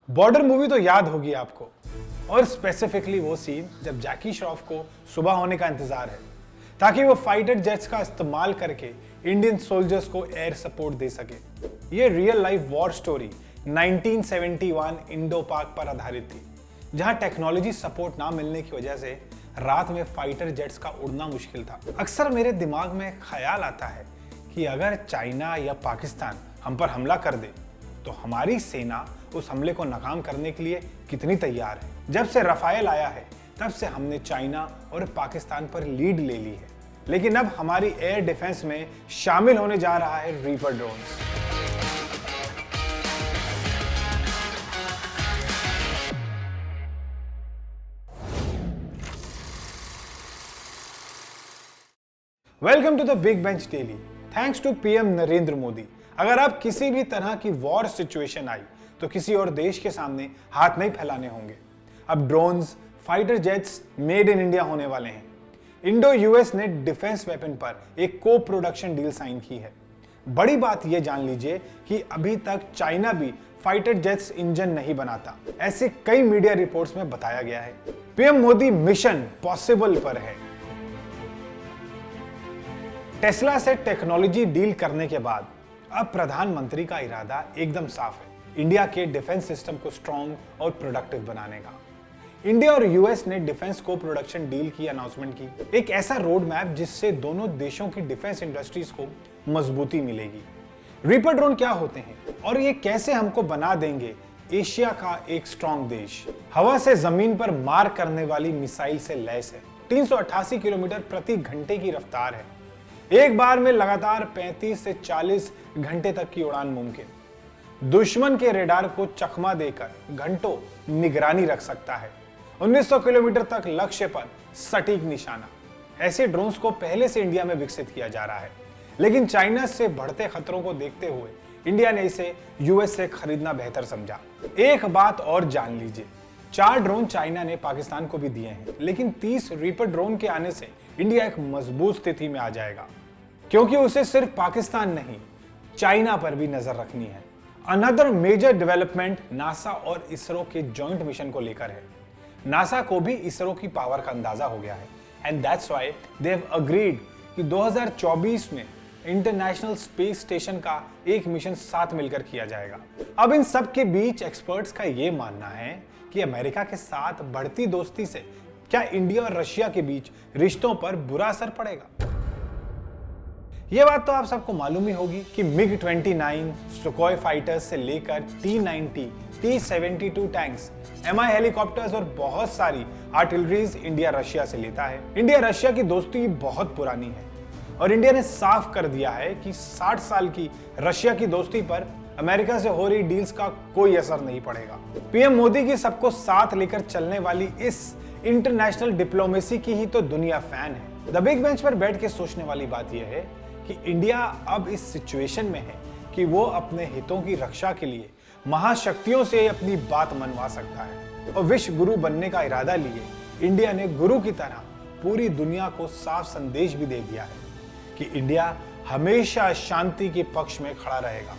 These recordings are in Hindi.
बॉर्डर मूवी तो याद होगी आपको, और स्पेसिफिकली वो सीन जब जैकी श्रॉफ को सुबह होने का इंतजार है ताकि वो फाइटर जेट्स का इस्तेमाल करके इंडियन सोल्जर्स को एयर सपोर्ट दे सके। ये real life war story 1971 Indo पाक पर आधारित थी, जहां टेक्नोलॉजी सपोर्ट ना मिलने की वजह से रात में फाइटर जेट्स का उड़ना मुश्किल था। अक्सर मेरे दिमाग में ख्याल आता है कि अगर चाइना या पाकिस्तान हम पर हमला कर दे तो हमारी सेना उस हमले को नाकाम करने के लिए कितनी तैयार है। जब से रफाएल आया है तब से हमने चाइना और पाकिस्तान पर लीड ले ली है, लेकिन अब हमारी एयर डिफेंस में शामिल होने जा रहा है reaper drones. Welcome to the big bench daily. Thanks to PM Narendra Modi. अगर आप किसी भी तरह की वॉर सिचुएशन आई तो किसी और देश के सामने हाथ नहीं फैलाने होंगे। अब drones, fighter jets made in India होने वाले हैं। इंडो यूएस ने डिफेंस वेपन पर एक को प्रोडक्शन डील साइन की है। बड़ी बात यह जान लीजिए कि अभी तक चाइना भी फाइटर जेट्स इंजन नहीं बनाता, ऐसे कई मीडिया रिपोर्ट्स में बताया गया है। पीएम मोदी मिशन पॉसिबल पर है। टेस्ला से टेक्नोलॉजी डील करने के बाद अब प्रधानमंत्री का इरादा एकदम साफ है, इंडिया के डिफेंस सिस्टम को स्ट्रॉन्ग और प्रोडक्टिव बनाने का। इंडिया और यूएस ने डिफेंस को प्रोडक्शन डील की अनाउंसमेंट की, एक ऐसा रोड मैप जिससे दोनों देशों की डिफेंस इंडस्ट्रीज को मजबूती मिलेगी। रीपर ड्रोन क्या होते हैं और ये कैसे हमको बना देंगे एशिया का एक स्ट्रॉन्ग देश। हवा से जमीन पर मार करने वाली मिसाइल से लैस है। 388 किलोमीटर प्रति घंटे की रफ्तार है। एक बार में लगातार 35 से 40 घंटे तक की उड़ान मुमकिन। दुश्मन के रेडार को चकमा देकर घंटों निगरानी रख सकता है। 1900 किलोमीटर तक लक्ष्य पर सटीक निशाना। ऐसे ड्रोन्स को पहले से इंडिया में विकसित किया जा रहा है, लेकिन चाइना से बढ़ते खतरों को देखते हुए इंडिया ने इसे यूएस से खरीदना बेहतर समझा। एक बात और जान लीजिए, 4 ड्रोन चाइना ने पाकिस्तान को भी दिए हैं, लेकिन 30 रीपर ड्रोन के आने से इंडिया एक मजबूत स्थिति में आ जाएगा, क्योंकि उसे सिर्फ पाकिस्तान नहीं चाइना पर भी नजर रखनी है। अनदर मेजर डेवलपमेंट नासा और इसरो के जॉइंट मिशन को लेकर है। नासा को भी इसरो की पावर का अंदाजा हो गया है, and that's why they have agreed कि 2024 में इंटरनेशनल स्पेस स्टेशन का एक मिशन साथ मिलकर किया जाएगा। अब इन सब के बीच एक्सपर्ट्स का यह मानना है कि अमेरिका के साथ बढ़ती दोस्ती से क्या इंडिया और रशिया के बीच रिश्तों पर बुरा असर पड़ेगा। यह बात तो आप सबको मालूम ही होगी कि मिग-29, सुखोई फाइटर्स से लेकर T-90, T-72 tanks, MI helicopters और बहुत सारी आर्टिलरीज इंडिया रशिया से लेता है। इंडिया रशिया की दोस्ती बहुत पुरानी है और इंडिया ने साफ कर दिया है कि 60 साल की रशिया की दोस्ती पर अमेरिका से हो रही डील्स का कोई असर नहीं पड़ेगा। पीएम मोदी की सबको साथ लेकर चलने वाली इस इंटरनेशनल डिप्लोमेसी की ही तो दुनिया फैन है। द बिग बेंच पर बैठ के सोचने वाली बात यह है कि इंडिया अब इस सिचुएशन में है कि वो अपने हितों की रक्षा के लिए महाशक्तियों से अपनी बात मनवा सकता है, और विश्व गुरु बनने का इरादा लिए इंडिया ने गुरु की तरह पूरी दुनिया को साफ संदेश भी दे दिया है कि इंडिया हमेशा शांति के पक्ष में खड़ा रहेगा।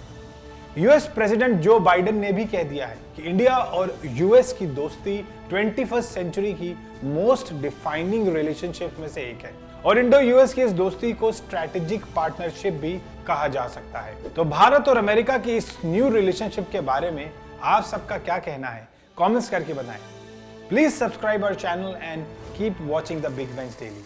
यूएस प्रेसिडेंट जो बाइडेन ने भी कह दिया है कि इंडिया और यूएस की दोस्ती 21st सेंचुरी की मोस्ट डिफाइनिंग रिलेशनशिप में से एक है, और इंडो यूएस की इस दोस्ती को स्ट्रैटेजिक पार्टनरशिप भी कहा जा सकता है। तो भारत और अमेरिका की इस न्यू रिलेशनशिप के बारे में आप सबका क्या कहना है, कमेंट्स करके बताएं। Please subscribe our channel and keep watching the big bench daily.